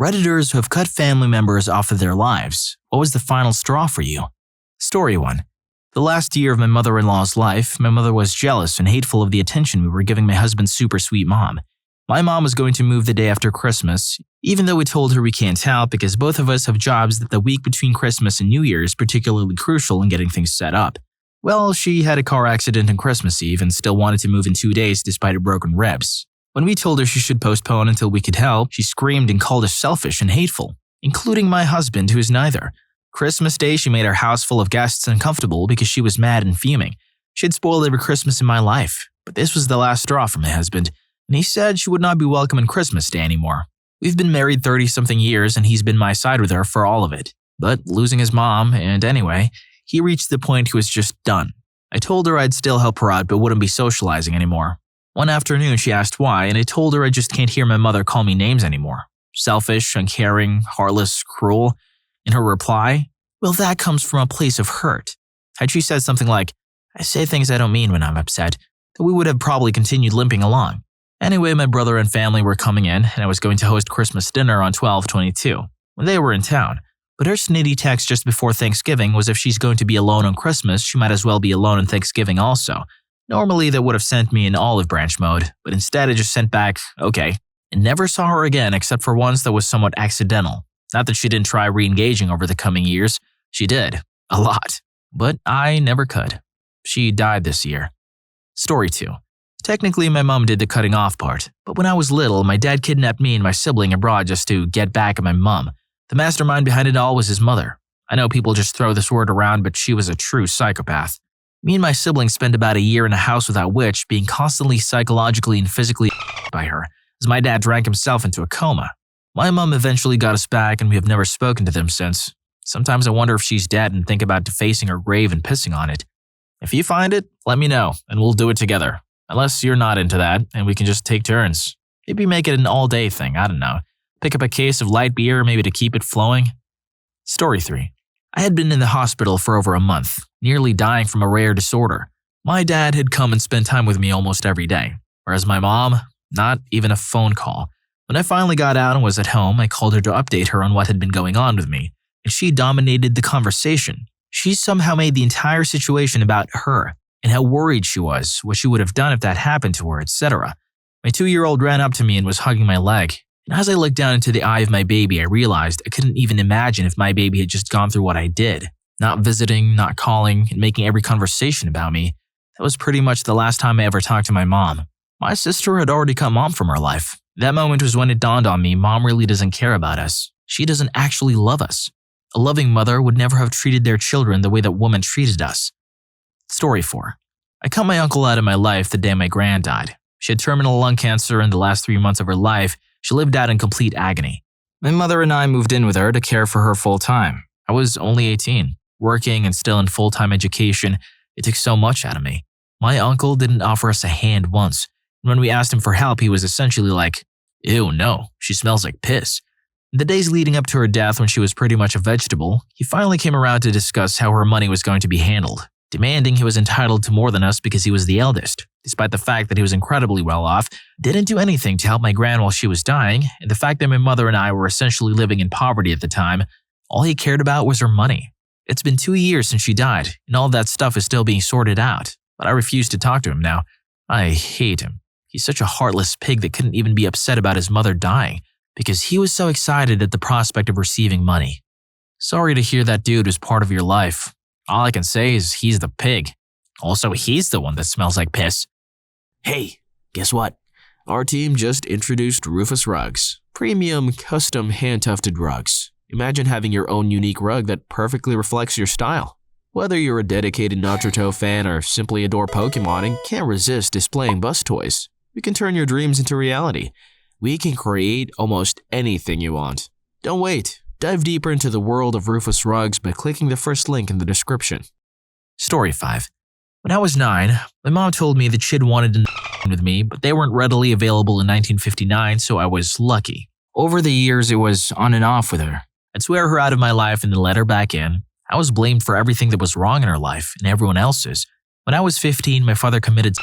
Redditors who have cut family members off of their lives. What was the final straw for you? Story 1. The last year of my mother-in-law's life, my mother was jealous and hateful of the attention we were giving my husband's super sweet mom. My mom was going to move the day after Christmas, even though we told her we can't help because both of us have jobs that the week between Christmas and New Year is particularly crucial in getting things set up. Well, she had a car accident on Christmas Eve and still wanted to move in 2 days despite her broken ribs. When we told her she should postpone until we could help, she screamed and called us selfish and hateful, including my husband, who is neither. Christmas Day, she made our house full of guests uncomfortable because she was mad and fuming. She had spoiled every Christmas in my life, but this was the last straw for my husband, and he said she would not be welcome on Christmas Day anymore. We've been married 30-something years, and he's been my side with her for all of it. But losing his mom, and anyway, he reached the point he was just done. I told her I'd still help her out but wouldn't be socializing anymore. One afternoon, she asked why, and I told her I just can't hear my mother call me names anymore. Selfish, uncaring, heartless, cruel. In her reply, well, that comes from a place of hurt. Had she said something like, I say things I don't mean when I'm upset, then we would have probably continued limping along. Anyway, my brother and family were coming in, and I was going to host Christmas dinner on 12/22 when they were in town. But her snitty text just before Thanksgiving was if she's going to be alone on Christmas, she might as well be alone on Thanksgiving also. Normally, that would have sent me in olive branch mode, but instead I just sent back, okay, and never saw her again except for once that was somewhat accidental. Not that she didn't try re-engaging over the coming years. She did. A lot. But I never could. She died this year. Story 2. Technically, my mom did the cutting off part, but when I was little, my dad kidnapped me and my sibling abroad just to get back at my mom. The mastermind behind it all was his mother. I know people just throw this word around, but she was a true psychopath. Me and my siblings spent about a year in a house with that witch, being constantly psychologically and physically by her, as my dad drank himself into a coma. My mom eventually got us back, and we have never spoken to them since. Sometimes I wonder if she's dead and think about defacing her grave and pissing on it. If you find it, let me know, and we'll do it together. Unless you're not into that, and we can just take turns. Maybe make it an all-day thing, I don't know. Pick up a case of light beer, maybe to keep it flowing. Story 3. I had been in the hospital for over a month, nearly dying from a rare disorder. My dad had come and spent time with me almost every day, whereas my mom, not even a phone call. When I finally got out and was at home, I called her to update her on what had been going on with me, and she dominated the conversation. She somehow made the entire situation about her, and how worried she was, what she would have done if that happened to her, etc. My 2-year-old ran up to me and was hugging my leg. And as I looked down into the eye of my baby, I realized I couldn't even imagine if my baby had just gone through what I did. Not visiting, not calling, and making every conversation about me. That was pretty much the last time I ever talked to my mom. My sister had already cut mom from her life. That moment was when it dawned on me mom really doesn't care about us. She doesn't actually love us. A loving mother would never have treated their children the way that woman treated us. Story 4. I cut my uncle out of my life the day my gran died. She had terminal lung cancer, and the last 3 months of her life, she lived out in complete agony. My mother and I moved in with her to care for her full time. I was only 18, working and still in full-time education. It took so much out of me. My uncle didn't offer us a hand once. And when we asked him for help, he was essentially like, ew, no, she smells like piss. In the days leading up to her death, when she was pretty much a vegetable, he finally came around to discuss how her money was going to be handled, demanding he was entitled to more than us because he was the eldest, despite the fact that he was incredibly well off, didn't do anything to help my gran while she was dying, and the fact that my mother and I were essentially living in poverty at the time. All he cared about was her money. It's been 2 years since she died, and all that stuff is still being sorted out, but I refuse to talk to him now. I hate him. He's such a heartless pig that couldn't even be upset about his mother dying, because he was so excited at the prospect of receiving money. Sorry to hear that dude was part of your life. All I can say is he's the pig. Also, he's the one that smells like piss. Hey, guess what? Our team just introduced Rufus rugs. Premium, custom, hand-tufted rugs. Imagine having your own unique rug that perfectly reflects your style. Whether you're a dedicated Naruto fan or simply adore Pokemon and can't resist displaying bus toys, we can turn your dreams into reality. We can create almost anything you want. Don't wait. Dive deeper into the world of Rufus rugs by clicking the first link in the description. Story 5. When I was 9, my mom told me that she'd wanted to with me, but they weren't readily available in 1959, so I was lucky. Over the years, it was on and off with her. I'd swear her out of my life and then let her back in. I was blamed for everything that was wrong in her life and everyone else's. When I was 15, my father committed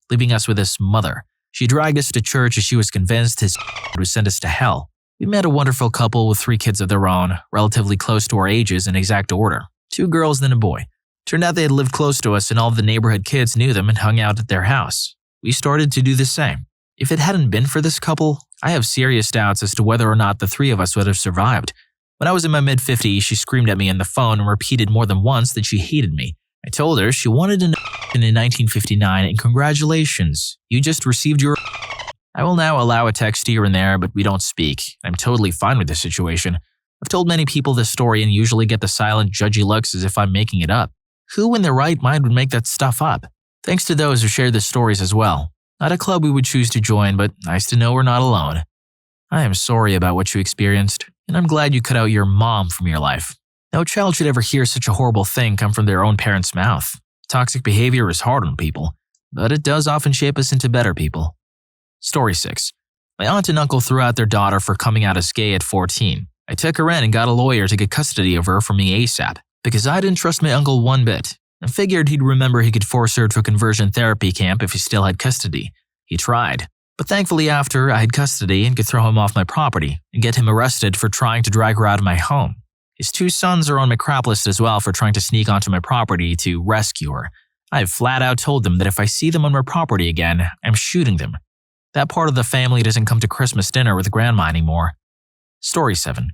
leaving us with his mother. She dragged us to church as she was convinced his would send us to hell. We met a wonderful couple with 3 kids of their own, relatively close to our ages in exact order. 2 girls then a boy. Turned out they had lived close to us and all of the neighborhood kids knew them and hung out at their house. We started to do the same. If it hadn't been for this couple, I have serious doubts as to whether or not the 3 of us would have survived. When I was in my mid-50s, she screamed at me on the phone and repeated more than once that she hated me. I told her she wanted an in 1959 and congratulations, you just received your. I will now allow a text here and there, but we don't speak. I'm totally fine with this situation. I've told many people this story and usually get the silent, judgy looks as if I'm making it up. Who in their right mind would make that stuff up? Thanks to those who shared the stories as well. Not a club we would choose to join, but nice to know we're not alone. I am sorry about what you experienced, and I'm glad you cut out your mom from your life. No child should ever hear such a horrible thing come from their own parent's mouth. Toxic behavior is hard on people, but it does often shape us into better people. Story 6. My aunt and uncle threw out their daughter for coming out as gay at 14. I took her in and got a lawyer to get custody of her for me ASAP, because I didn't trust my uncle one bit. I figured he'd remember he could force her to a conversion therapy camp if he still had custody. He tried, but thankfully after I had custody and could throw him off my property and get him arrested for trying to drag her out of my home. His 2 sons are on my crap list as well for trying to sneak onto my property to rescue her. I have flat out told them that if I see them on my property again, I'm shooting them. That part of the family doesn't come to Christmas dinner with grandma anymore. Story 7.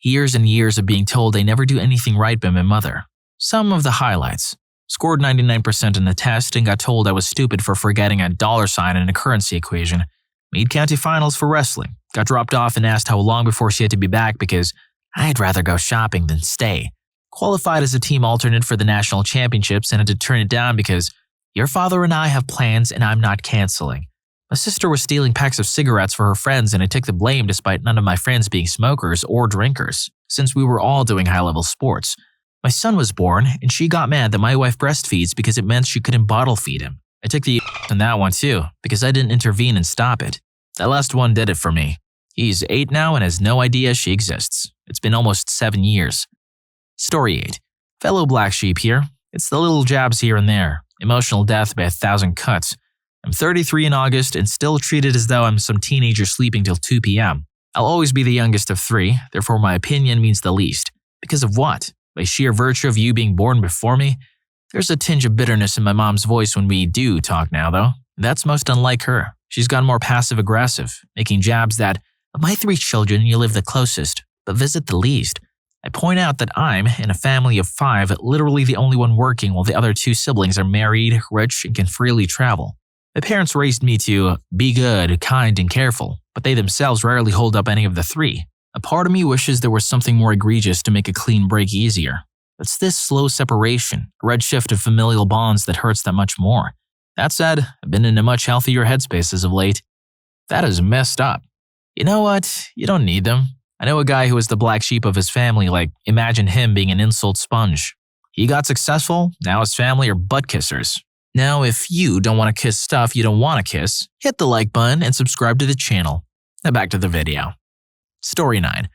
Years and years of being told I never do anything right by my mother. Some of the highlights. Scored 99% in the test and got told I was stupid for forgetting a $sign in a currency equation. Made county finals for wrestling. Got dropped off and asked how long before she had to be back because I'd rather go shopping than stay. Qualified as a team alternate for the national championships and had to turn it down because your father and I have plans and I'm not canceling. My sister was stealing packs of cigarettes for her friends and I took the blame despite none of my friends being smokers or drinkers, since we were all doing high-level sports. My son was born and she got mad that my wife breastfeeds because it meant she couldn't bottle feed him. I took the on that one too because I didn't intervene and stop it. That last one did it for me. He's 8 now and has no idea she exists. It's been almost 7 years. Story 8. Fellow black sheep here. It's the little jabs here and there. Emotional death by 1,000 cuts. I'm 33 in August and still treated as though I'm some teenager sleeping till 2 p.m. I'll always be the youngest of 3, therefore my opinion means the least. Because of what? By sheer virtue of you being born before me? There's a tinge of bitterness in my mom's voice when we do talk now, though. That's most unlike her. She's gone more passive-aggressive, making jabs that, of my 3 children, you live the closest, but visit the least. I point out that I'm, in a family of 5, literally the only one working while the other 2 siblings are married, rich, and can freely travel. My parents raised me to be good, kind, and careful, but they themselves rarely hold up any of the 3. A part of me wishes there was something more egregious to make a clean break easier. It's this slow separation, a red shift of familial bonds that hurts that much more. That said, I've been in a much healthier headspace as of late. That is messed up. You know what? You don't need them. I know a guy who was the black sheep of his family, imagine him being an insult sponge. He got successful, now his family are butt kissers. Now if you don't want to kiss stuff you don't want to kiss, hit the like button and subscribe to the channel. Now back to the video. Story 9.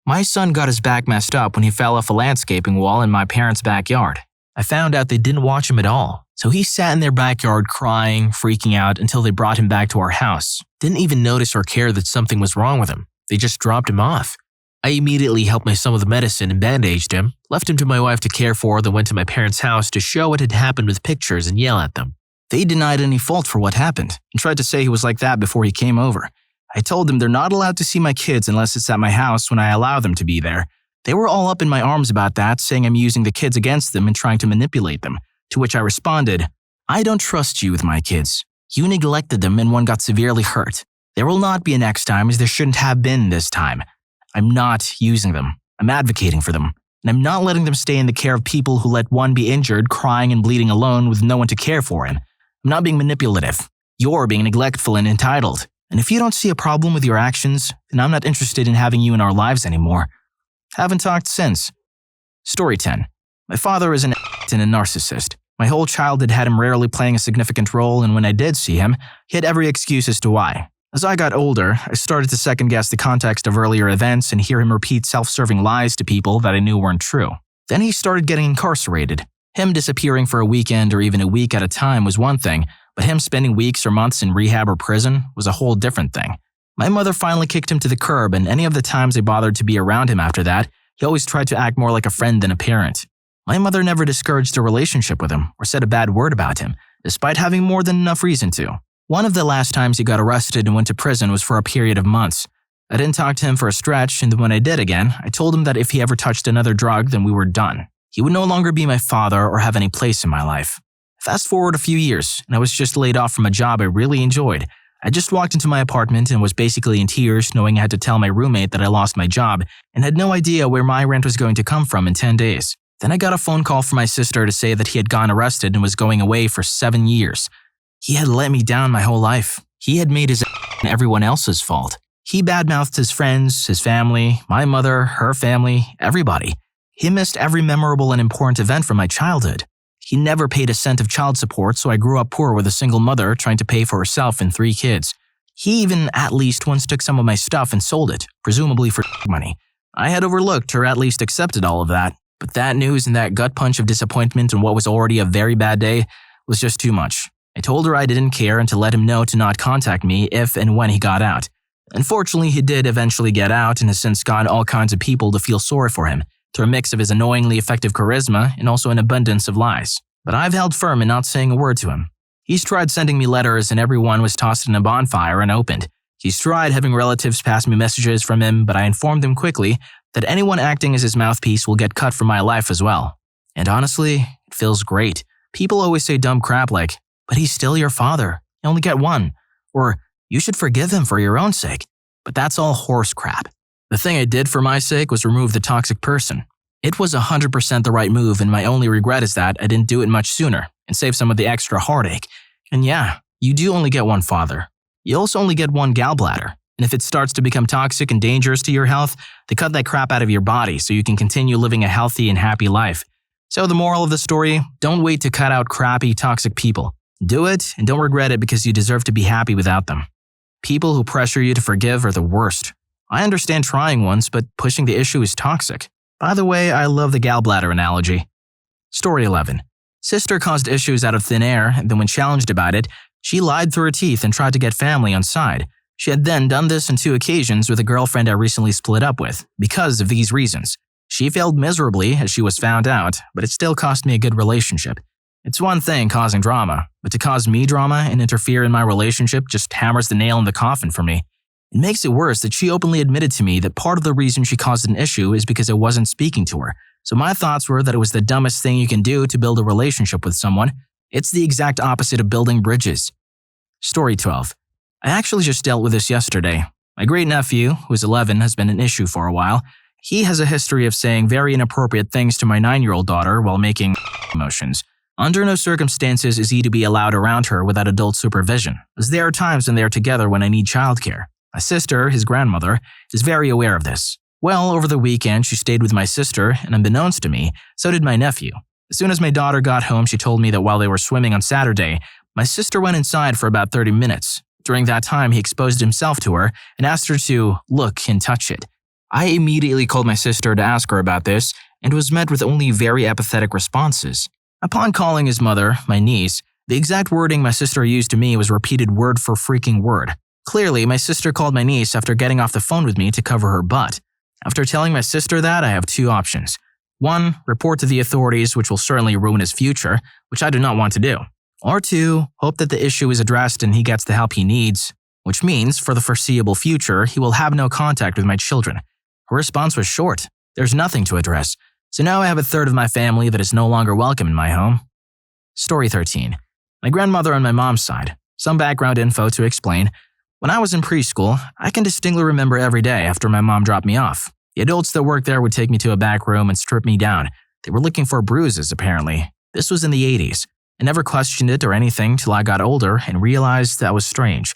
My son got his back messed up when he fell off a landscaping wall in my parents' backyard. I found out they didn't watch him at all, so he sat in their backyard crying, freaking out until they brought him back to our house. Didn't even notice or care that something was wrong with him. They just dropped him off. I immediately helped my son with medicine and bandaged him, left him to my wife to care for, then went to my parents' house to show what had happened with pictures and yell at them. They denied any fault for what happened and tried to say he was like that before he came over. I told them they're not allowed to see my kids unless it's at my house when I allow them to be there. They were all up in my arms about that, saying I'm using the kids against them and trying to manipulate them, to which I responded, I don't trust you with my kids. You neglected them and one got severely hurt. There will not be a next time as there shouldn't have been this time. I'm not using them. I'm advocating for them. And I'm not letting them stay in the care of people who let one be injured, crying and bleeding alone with no one to care for him. I'm not being manipulative. You're being neglectful and entitled. And if you don't see a problem with your actions, then I'm not interested in having you in our lives anymore. Haven't talked since. Story 10. My father is an and a narcissist. My whole childhood had him rarely playing a significant role, and when I did see him, he had every excuse as to why. As I got older, I started to second-guess the context of earlier events and hear him repeat self-serving lies to people that I knew weren't true. Then he started getting incarcerated. Him disappearing for a weekend or even a week at a time was one thing, but him spending weeks or months in rehab or prison was a whole different thing. My mother finally kicked him to the curb, and any of the times I bothered to be around him after that, he always tried to act more like a friend than a parent. My mother never discouraged a relationship with him or said a bad word about him, despite having more than enough reason to. One of the last times he got arrested and went to prison was for a period of months. I didn't talk to him for a stretch, and when I did again, I told him that if he ever touched another drug, then we were done. He would no longer be my father or have any place in my life. Fast forward a few years, and I was just laid off from a job I really enjoyed. I just walked into my apartment and was basically in tears, knowing I had to tell my roommate that I lost my job and had no idea where my rent was going to come from in 10 days. Then I got a phone call from my sister to say that he had gotten arrested and was going away for 7 years. He had let me down my whole life. He had made his and everyone else's fault. He badmouthed his friends, his family, my mother, her family, everybody. He missed every memorable and important event from my childhood. He never paid a cent of child support, so I grew up poor with a single mother trying to pay for herself and 3 kids. He even at least once took some of my stuff and sold it, presumably for money. I had overlooked or at least accepted all of that, but that news and that gut punch of disappointment on what was already a very bad day was just too much. I told her I didn't care and to let him know to not contact me if and when he got out. Unfortunately, he did eventually get out and has since gotten all kinds of people to feel sorry for him, through a mix of his annoyingly effective charisma and also an abundance of lies. But I've held firm in not saying a word to him. He's tried sending me letters and every one was tossed in a bonfire and opened. He's tried having relatives pass me messages from him, but I informed him quickly that anyone acting as his mouthpiece will get cut from my life as well. And honestly, it feels great. People always say dumb crap like, but he's still your father. You only get one. Or, you should forgive him for your own sake. But that's all horse crap. The thing I did for my sake was remove the toxic person. It was 100% the right move, and my only regret is that I didn't do it much sooner and save some of the extra heartache. And yeah, you do only get one father. You also only get one gallbladder. And if it starts to become toxic and dangerous to your health, they cut that crap out of your body so you can continue living a healthy and happy life. So the moral of the story, don't wait to cut out crappy, toxic people. Do it and don't regret it because you deserve to be happy without them. People who pressure you to forgive are the worst. I understand trying once, but pushing the issue is toxic. By the way, I love the gallbladder analogy. Story 11. Sister caused issues out of thin air, and then when challenged about it, she lied through her teeth and tried to get family on side. She had then done this on 2 occasions with a girlfriend I recently split up with, because of these reasons. She failed miserably as she was found out, but it still cost me a good relationship. It's one thing causing drama, but to cause me drama and interfere in my relationship just hammers the nail in the coffin for me. It makes it worse that she openly admitted to me that part of the reason she caused an issue is because I wasn't speaking to her. So my thoughts were that it was the dumbest thing you can do to build a relationship with someone. It's the exact opposite of building bridges. Story 12. I actually just dealt with this yesterday. My great-nephew, who's 11, has been an issue for a while. He has a history of saying very inappropriate things to my 9-year-old daughter while making motions. Under no circumstances is he to be allowed around her without adult supervision, as there are times when they are together when I need childcare. My sister, his grandmother, is very aware of this. Well, over the weekend, she stayed with my sister, and unbeknownst to me, so did my nephew. As soon as my daughter got home, she told me that while they were swimming on Saturday, my sister went inside for about 30 minutes. During that time, he exposed himself to her and asked her to look and touch it. I immediately called my sister to ask her about this and was met with only very apathetic responses. Upon calling his mother, my niece, the exact wording my sister used to me was repeated word for freaking word. Clearly, my sister called my niece after getting off the phone with me to cover her butt. After telling my sister that, I have 2 options. 1, report to the authorities, which will certainly ruin his future, which I do not want to do. Or 2, hope that the issue is addressed and he gets the help he needs, which means, for the foreseeable future, he will have no contact with my children. Her response was short. There's nothing to address. So now I have a third of my family that is no longer welcome in my home. Story 13. My grandmother on my mom's side. Some background info to explain. When I was in preschool, I can distinctly remember every day after my mom dropped me off. The adults that worked there would take me to a back room and strip me down. They were looking for bruises, apparently. This was in the 80s. I never questioned it or anything till I got older and realized that was strange.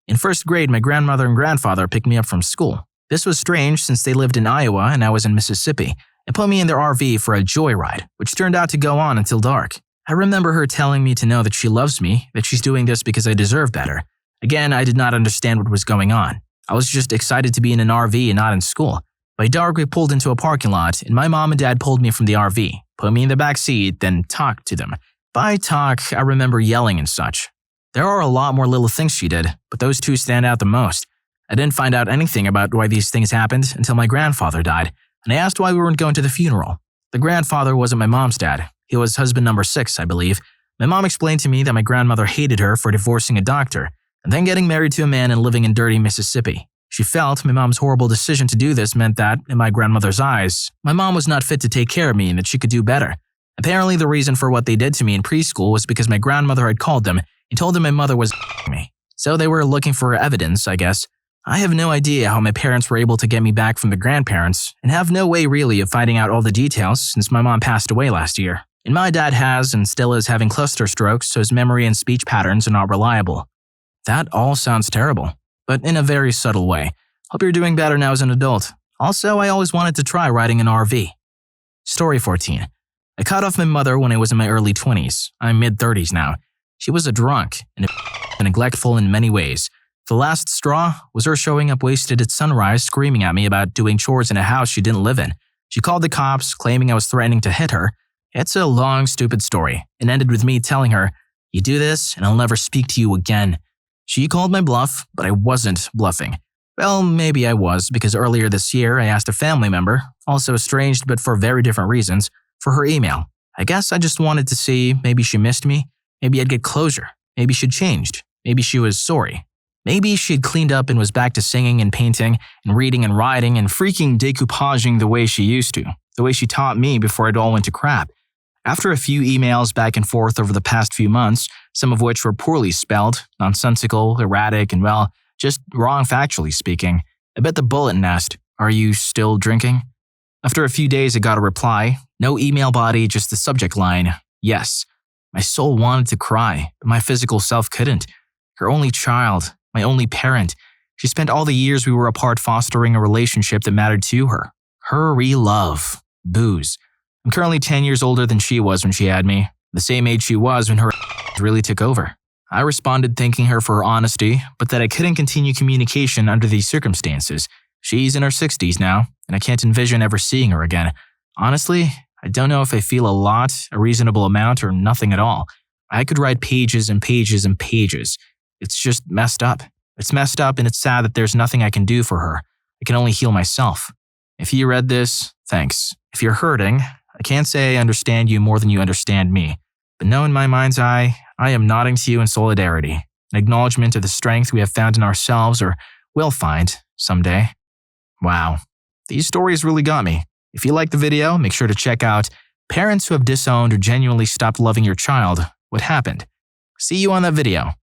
In 1st grade, my grandmother and grandfather picked me up from school. This was strange since they lived in Iowa and I was in Mississippi, and put me in their RV for a joyride, which turned out to go on until dark. I remember her telling me to know that she loves me, that she's doing this because I deserve better. Again, I did not understand what was going on. I was just excited to be in an RV and not in school. By dark, we pulled into a parking lot, and my mom and dad pulled me from the RV, put me in the back seat, then talked to them. By talk, I remember yelling and such. There are a lot more little things she did, but those 2 stand out the most. I didn't find out anything about why these things happened until my grandfather died, and I asked why we weren't going to the funeral. The grandfather wasn't my mom's dad. He was husband number 6, I believe. My mom explained to me that my grandmother hated her for divorcing a doctor and then getting married to a man and living in dirty Mississippi. She felt my mom's horrible decision to do this meant that, in my grandmother's eyes, my mom was not fit to take care of me and that she could do better. Apparently, the reason for what they did to me in preschool was because my grandmother had called them and told them my mother was me. So they were looking for evidence, I guess. I have no idea how my parents were able to get me back from the grandparents and have no way really of finding out all the details since my mom passed away last year. And my dad has and still is having cluster strokes, so his memory and speech patterns are not reliable. That all sounds terrible, but in a very subtle way. Hope you're doing better now as an adult. Also, I always wanted to try riding an RV. Story 14. I cut off my mother when I was in my early 20s. I'm mid-30s now. She was a drunk and neglectful in many ways. The last straw was her showing up wasted at sunrise screaming at me about doing chores in a house she didn't live in. She called the cops, claiming I was threatening to hit her. It's a long, stupid story. It ended with me telling her, "You do this and I'll never speak to you again." She called my bluff, but I wasn't bluffing. Well, maybe I was, because earlier this year I asked a family member, also estranged but for very different reasons, for her email. I guess I just wanted to see, maybe she missed me, maybe I'd get closure, maybe she'd changed, maybe she was sorry. Maybe she'd cleaned up and was back to singing and painting and reading and writing and freaking decoupaging the way she used to, the way she taught me before it all went to crap. After a few emails back and forth over the past few months, some of which were poorly spelled, nonsensical, erratic, and well, just wrong factually speaking, I bit the bullet and asked, "Are you still drinking?" After a few days I got a reply, no email body, just the subject line, "Yes." My soul wanted to cry, but my physical self couldn't. Her only child, my only parent. She spent all the years we were apart fostering a relationship that mattered to her. Her real love. Booze. I'm currently 10 years older than she was when she had me, the same age she was when her really took over. I responded thanking her for her honesty, but that I couldn't continue communication under these circumstances. She's in her 60s now, and I can't envision ever seeing her again. Honestly, I don't know if I feel a lot, a reasonable amount, or nothing at all. I could write pages and pages and pages. It's just messed up. It's messed up and it's sad that there's nothing I can do for her. I can only heal myself. If you read this, thanks. If you're hurting, I can't say I understand you more than you understand me. But know in my mind's eye, I am nodding to you in solidarity, an acknowledgement of the strength we have found in ourselves or will find someday. Wow, these stories really got me. If you liked the video, make sure to check out Parents Who Have Disowned or Genuinely Stopped Loving Your Child, What Happened? See you on that video.